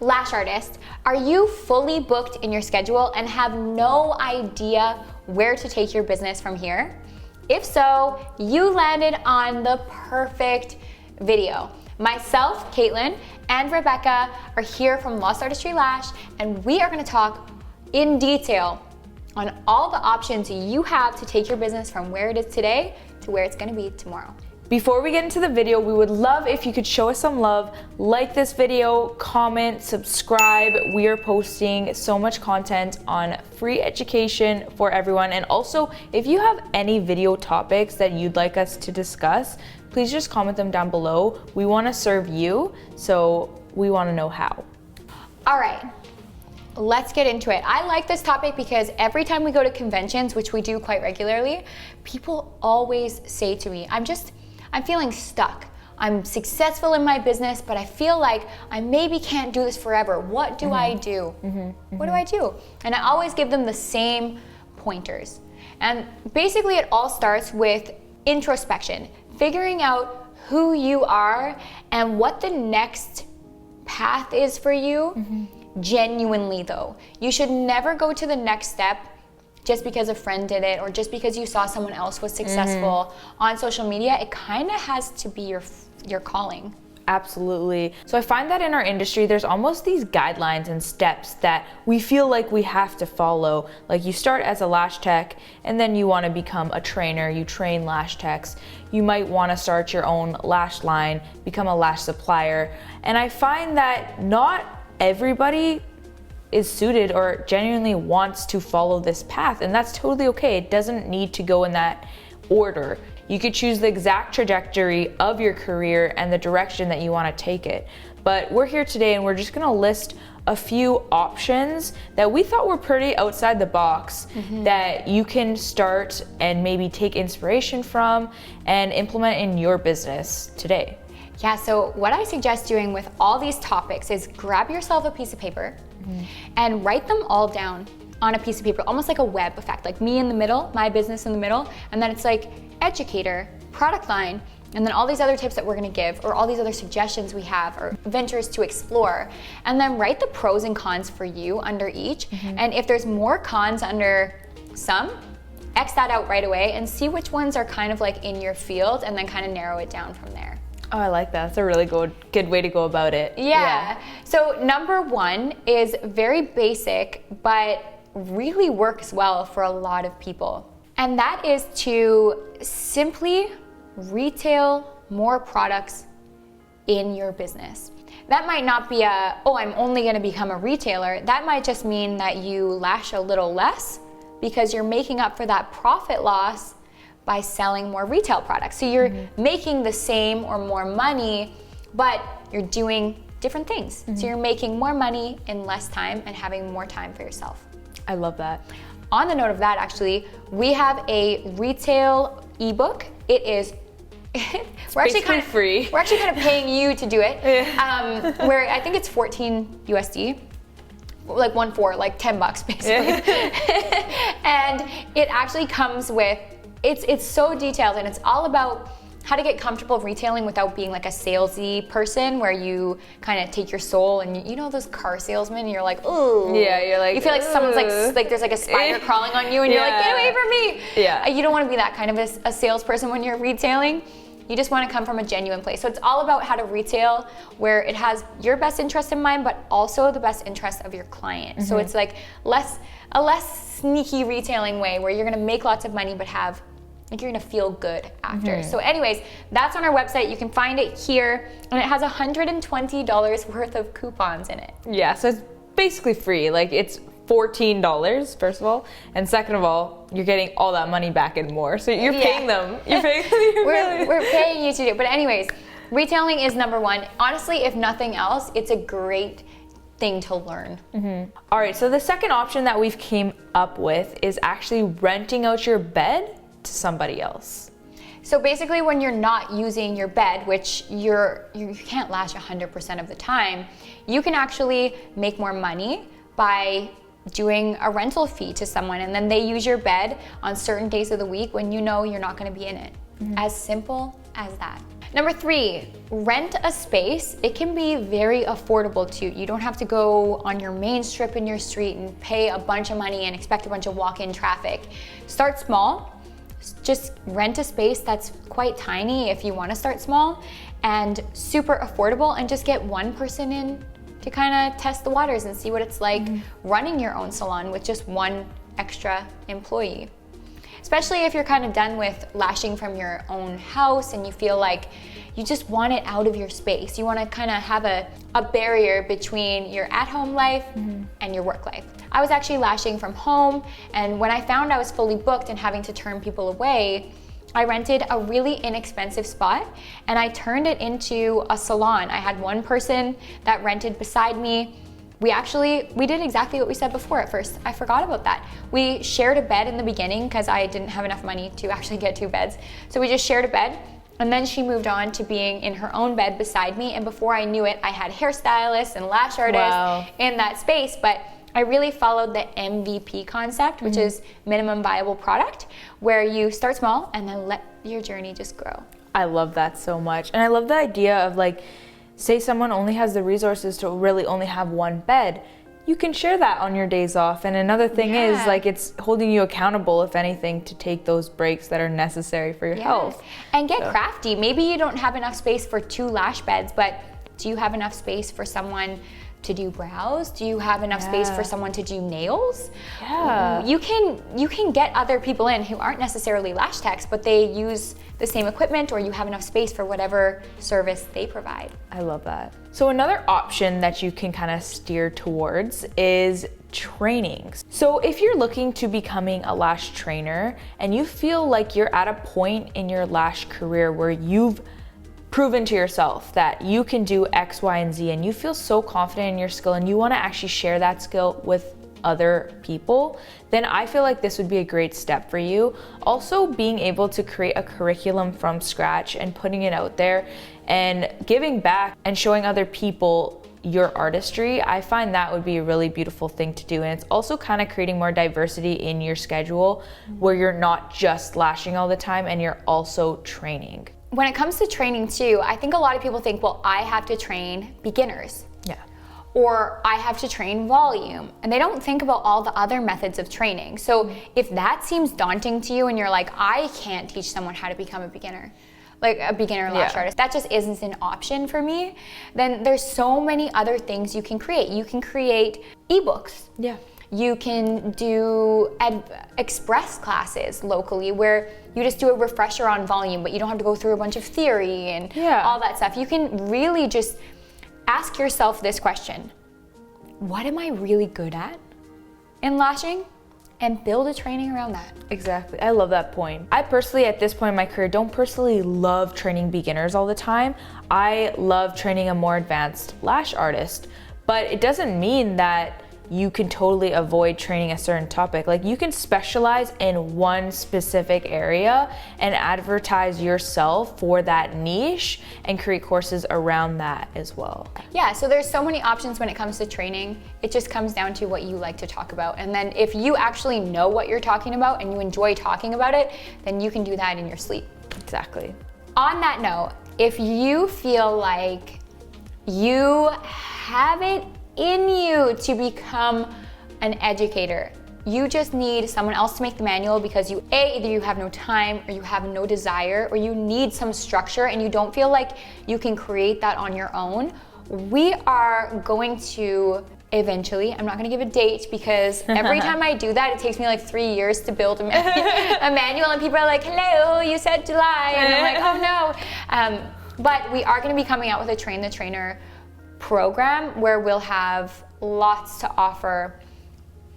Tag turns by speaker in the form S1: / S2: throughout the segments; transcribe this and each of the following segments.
S1: Lash artist, are you fully booked in your schedule and have no idea where to take your business from here? If so, you landed on the perfect video. Myself, Caitlin, and Rebecca are here from Artistry Lash, and we are gonna talk in detail on all the options you have to take your business from where it is today to where it's gonna be tomorrow.
S2: Before we get into the video, we would love if you could show us some love, like this video, comment, subscribe. We are posting so much content on free education for everyone. And also, if you have any video topics that you'd like us to discuss, please just comment them down below. We want to serve you, so we want to know how.
S1: All right, let's get into it. I like this topic because every time we go to conventions, which we do quite regularly, people always say to me, I'm feeling stuck. I'm successful in my business, but I feel like I maybe can't do this forever. What do I do? What do I do? And I always give them the same pointers. And basically it all starts with introspection, figuring out who you are and what the next path is for you. Genuinely though, you should never go to the next step just because a friend did it or just because you saw someone else was successful on social media. It kind of has to be your calling.
S2: Absolutely. So I find that in our industry, there's almost these guidelines and steps that we feel like we have to follow. Like you start as a lash tech and then you want to become a trainer, you train lash techs. You might want to start your own lash line, become a lash supplier. And I find that not everybody is suited or genuinely wants to follow this path, and that's totally okay. It doesn't need to go in that order. You could choose the exact trajectory of your career and the direction that you want to take it. But we're here today and we're just going to list a few options that we thought were pretty outside the box that you can start and maybe take inspiration from and implement in your business today.
S1: Yeah, so what I suggest doing with all these topics is grab yourself a piece of paper and write them all down on a piece of paper, almost like a web effect, like me in the middle, my business in the middle, and then it's like Educator, product line, and then all these other tips that we're gonna give, or all these other suggestions we have, or ventures to explore, and then write the pros and cons for you under each, and if there's more cons under some, X that out right away and see which ones are kind of like in your field, and then kind of narrow it down from there.
S2: Oh, I like that. That's a really good way to go about it.
S1: Yeah. So number one is very basic, but really works well for a lot of people. And that is to simply retail more products in your business. That might not be I'm only gonna become a retailer. That might just mean that you lash a little less because you're making up for that profit loss by selling more retail products. So you're making the same or more money, but you're doing different things. So you're making more money in less time and having more time for yourself.
S2: I love that.
S1: On the note of that, actually, we have a retail ebook. It is we're actually kind of
S2: free.
S1: We're actually kind of paying you to do it. Where I think it's 14 USD. Like like 10 bucks basically. And it actually comes with it's so detailed, and it's all about how to get comfortable retailing without being like a salesy person where you kind of take your soul and you know those car salesmen and you're like, ooh.
S2: Yeah, you're like,
S1: you feel like someone's like there's like a spider crawling on you and you're like, get away from me.
S2: Yeah.
S1: You don't want to be that kind of a salesperson when you're retailing. You just want to come from a genuine place. So it's all about how to retail where it has your best interest in mind, but also the best interest of your client. So it's like a less sneaky retailing way where you're gonna make lots of money, but you're gonna feel good after. So anyways, that's on our website. You can find it here, and it has $120 worth of coupons in it.
S2: Yeah, so it's basically free. Like it's $14, first of all, and second of all, you're getting all that money back and more. So you're paying them. You're paying them.
S1: We're paying you to do it. But anyways, retailing is number one. Honestly, if nothing else, it's a great thing to learn.
S2: All right, so the second option that we've came up with is actually renting out your bed to somebody else.
S1: So basically when you're not using your bed, which you can't lash 100% of the time, you can actually make more money by doing a rental fee to someone, and then they use your bed on certain days of the week when you know you're not going to be in it. As simple as that. Number 3, rent a space. It can be very affordable too. You don't have to go on your main strip in your street and pay a bunch of money and expect a bunch of walk-in traffic. Start small. Just rent a space that's quite tiny if you want to start small and super affordable, and just get one person in to kind of test the waters and see what it's like running your own salon with just one extra employee. Especially if you're kind of done with lashing from your own house and you feel like you just want it out of your space. You want to kind of have a barrier between your at-home life and your work life. I was actually lashing from home, and when I found I was fully booked and having to turn people away, I rented a really inexpensive spot and I turned it into a salon. I had one person that rented beside me. We did exactly what we said before at first. I forgot about that. We shared a bed in the beginning because I didn't have enough money to actually get 2 beds. So we just shared a bed, and then she moved on to being in her own bed beside me. And before I knew it, I had hairstylists and lash artists in that space. But I really followed the MVP concept, which is minimum viable product, where you start small and then let your journey just grow.
S2: I love that so much. And I love the idea of, like, say someone only has the resources to really only have one bed, you can share that on your days off. And another thing is, like, it's holding you accountable, if anything, to take those breaks that are necessary for your health.
S1: And get crafty. Maybe you don't have enough space for 2 lash beds, but do you have enough space for someone to do brows? Do you have enough space for someone to do nails? You can get other people in who aren't necessarily lash techs, but they use the same equipment, or you have enough space for whatever service they provide.
S2: I love that. So another option that you can kind of steer towards is trainings. So if you're looking to becoming a lash trainer and you feel like you're at a point in your lash career where you've proven to yourself that you can do X, Y, and Z, and you feel so confident in your skill and you want to actually share that skill with other people, then I feel like this would be a great step for you. Also, being able to create a curriculum from scratch and putting it out there and giving back and showing other people your artistry, I find that would be a really beautiful thing to do. And it's also kind of creating more diversity in your schedule where you're not just lashing all the time and you're also training.
S1: When it comes to training too, I think a lot of people think, well, I have to train beginners. Or I have to train volume. And they don't think about all the other methods of training. So if that seems daunting to you and you're like, I can't teach someone how to become a beginner, like a beginner lash artist, that just isn't an option for me, then there's so many other things you can create. You can create ebooks. You can do express classes locally where you just do a refresher on volume, but you don't have to go through a bunch of theory and all that stuff. You can really just ask yourself this question: what am I really good at in lashing? And build a training around that.
S2: Exactly. I love that point. I personally, at this point in my career, don't personally love training beginners all the time. I love training a more advanced lash artist, but it doesn't mean that you can totally avoid training a certain topic. Like, you can specialize in one specific area and advertise yourself for that niche and create courses around that as well.
S1: Yeah, so there's so many options when it comes to training. It just comes down to what you like to talk about. And then if you actually know what you're talking about and you enjoy talking about it, then you can do that in your sleep.
S2: Exactly.
S1: On that note, if you feel like you have it in you to become an educator, you just need someone else to make the manual because either you have no time or you have no desire or you need some structure and you don't feel like you can create that on your own. We are going to eventually, I'm not going to give a date because every time I do that, it takes me like 3 years to build a manual, and people are like, hello, you said July, and I'm like, oh no. But we are going to be coming out with a Train the Trainer program where we'll have lots to offer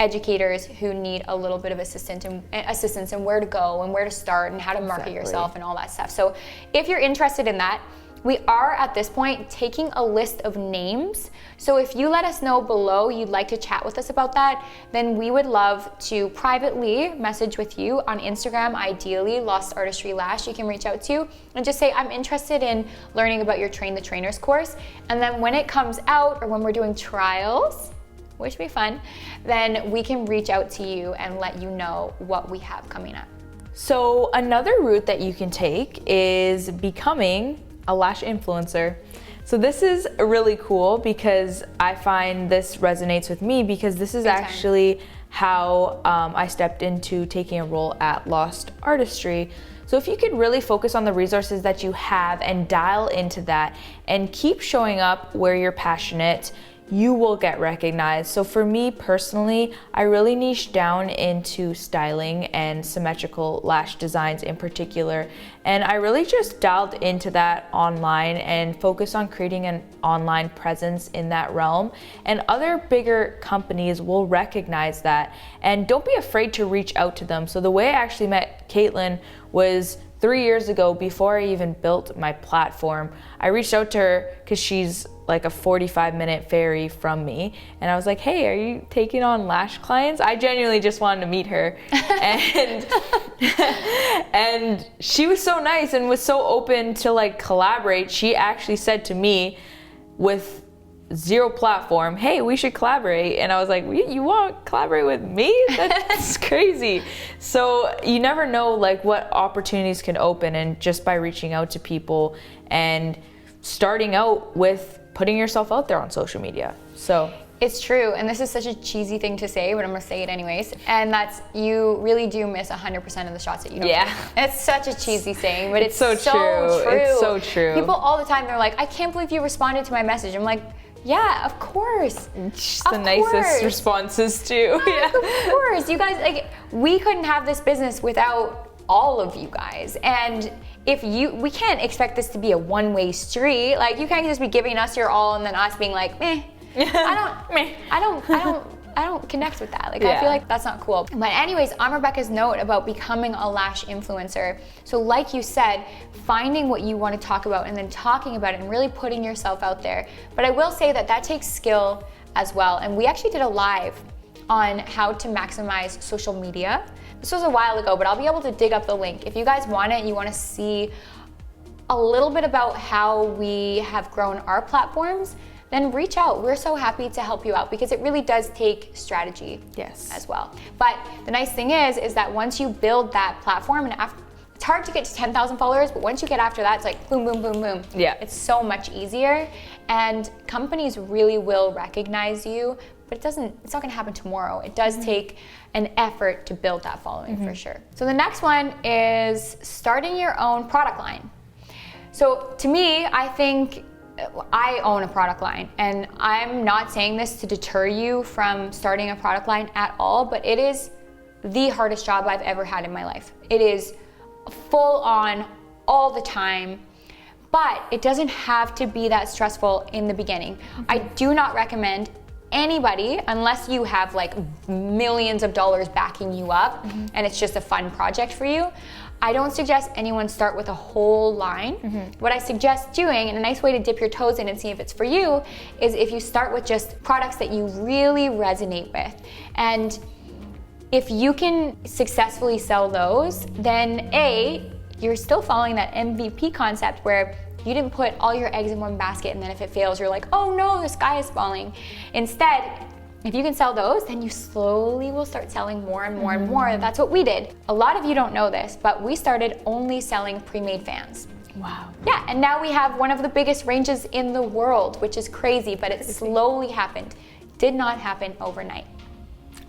S1: educators who need a little bit of assistance and where to go and where to start and how to market yourself and all that stuff. So if you're interested in that, we are at this point taking a list of names. So if you let us know below you'd like to chat with us about that, then we would love to privately message with you on Instagram, ideally Lost Artistry Lash. You can reach out to and just say, I'm interested in learning about your Train the Trainers course. And then when it comes out or when we're doing trials, which would be fun, then we can reach out to you and let you know what we have coming up.
S2: So another route that you can take is becoming a lash influencer. So this is really cool because I find this resonates with me because this is actually how I stepped into taking a role at Lost Artistry. So if you could really focus on the resources that you have and dial into that and keep showing up where you're passionate, you will get recognized. So for me personally, I really niched down into styling and symmetrical lash designs in particular. And I really just dialed into that online and focused on creating an online presence in that realm. And other bigger companies will recognize that. And don't be afraid to reach out to them. So the way I actually met Caitlin was 3 years ago, before I even built my platform. I reached out to her because she's like a 45-minute ferry from me. And I was like, hey, are you taking on lash clients? I genuinely just wanted to meet her. And, and she was so nice and was so open to like collaborate. She actually said to me with zero platform, hey, we should collaborate. And I was like, you want to collaborate with me? That's crazy. So you never know like what opportunities can open, and just by reaching out to people and starting out with putting yourself out there on social media. So
S1: it's true, and this is such a cheesy thing to say, but I'm gonna say it anyways, and that's you really do miss 100% of the shots that you don't take. It's such a cheesy saying, but it's so true.
S2: It's so true.
S1: People all the time, they're like, I can't believe you responded to my message. I'm like, yeah, of course.
S2: Just the nicest responses too.
S1: Yeah. Of course, you guys, like, we couldn't have this business without all of you guys. And if we can't expect this to be a one-way street. Like, you can't just be giving us your all and then us being like, meh. I don't connect with that. Like, I feel like that's not cool. But anyways, on Rebecca's note about becoming a lash influencer. So like you said, finding what you want to talk about and then talking about it and really putting yourself out there. But I will say that takes skill as well. And we actually did a live on how to maximize social media. This was a while ago, but I'll be able to dig up the link. If you guys want it, you want to see a little bit about how we have grown our platforms, then reach out. We're so happy to help you out because it really does take strategy as well. But the nice thing is that once you build that platform, and it's hard to get to 10,000 followers, but once you get after that, it's like boom, boom, boom, boom.
S2: Yeah.
S1: It's so much easier, and companies really will recognize you, but it's not gonna happen tomorrow. It does take an effort to build that following for sure. So the next one is starting your own product line. So to me, I think I own a product line, and I'm not saying this to deter you from starting a product line at all, but it is the hardest job I've ever had in my life. It is full on all the time, but it doesn't have to be that stressful in the beginning. I do not recommend anybody, unless you have like millions of dollars backing you up and it's just a fun project for you, I don't suggest anyone start with a whole line. What I suggest doing, and a nice way to dip your toes in and see if it's for you, is if you start with just products that you really resonate with. And if you can successfully sell those, then you're still following that MVP concept where you didn't put all your eggs in one basket, and then if it fails, you're like, oh no, the sky is falling. Instead, if you can sell those, then you slowly will start selling more and more and more. That's what we did. A lot of you don't know this, but we started only selling pre-made fans.
S2: Wow.
S1: Yeah, and now we have one of the biggest ranges in the world, which is crazy, but it slowly happened. Did not happen overnight.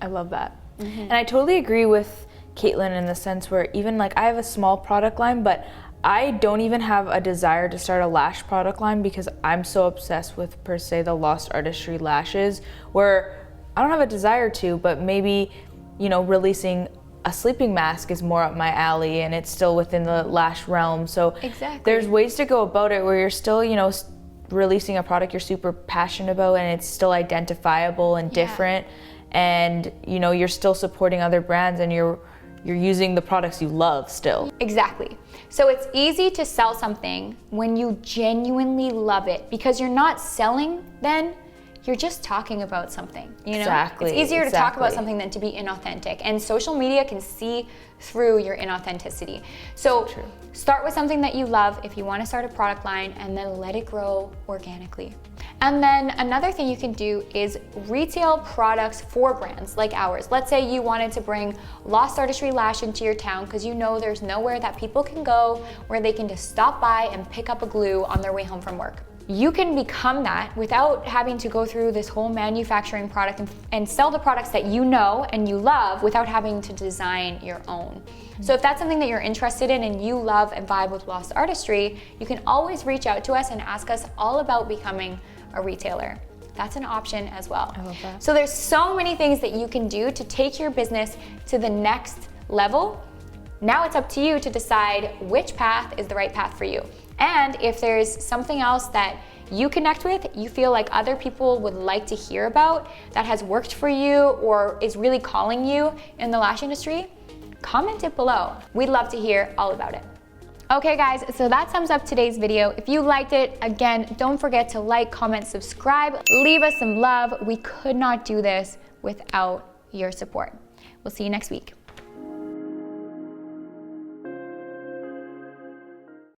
S2: I love that. And I totally agree with Caitlin in the sense where even like I have a small product line, but I don't even have a desire to start a lash product line because I'm so obsessed with, per se, the Lost Artistry lashes, where I don't have a desire to, but maybe, releasing a sleeping mask is more up my alley and it's still within the lash realm. So there's ways to go about it where you're still, releasing a product you're super passionate about and it's still identifiable and different. And, you're still supporting other brands and you're using the products you love still.
S1: Exactly. So it's easy to sell something when you genuinely love it because you're not selling then, you're just talking about something,
S2: Exactly.
S1: It's easier to talk about something than to be inauthentic, and social media can see through your inauthenticity. So start with something that you love if you want to start a product line, and then let it grow organically. And then another thing you can do is retail products for brands like ours. Let's say you wanted to bring Lost Artistry Lash into your town because you know there's nowhere that people can go where they can just stop by and pick up a glue on their way home from work. You can become that without having to go through this whole manufacturing product and sell the products that you know and you love without having to design your own. So if that's something that you're interested in and you love and vibe with Lost Artistry, you can always reach out to us and ask us all about becoming a retailer. That's an option as well.
S2: I love that.
S1: So there's so many things that you can do to take your business to the next level. Now it's up to you to decide which path is the right path for you. And if there's something else that you connect with, you feel like other people would like to hear about that has worked for you or is really calling you in the lash industry, comment it below. We'd love to hear all about it. Okay guys, so that sums up today's video. If you liked it, again, don't forget to like, comment, subscribe, leave us some love. We could not do this without your support. We'll see you next week.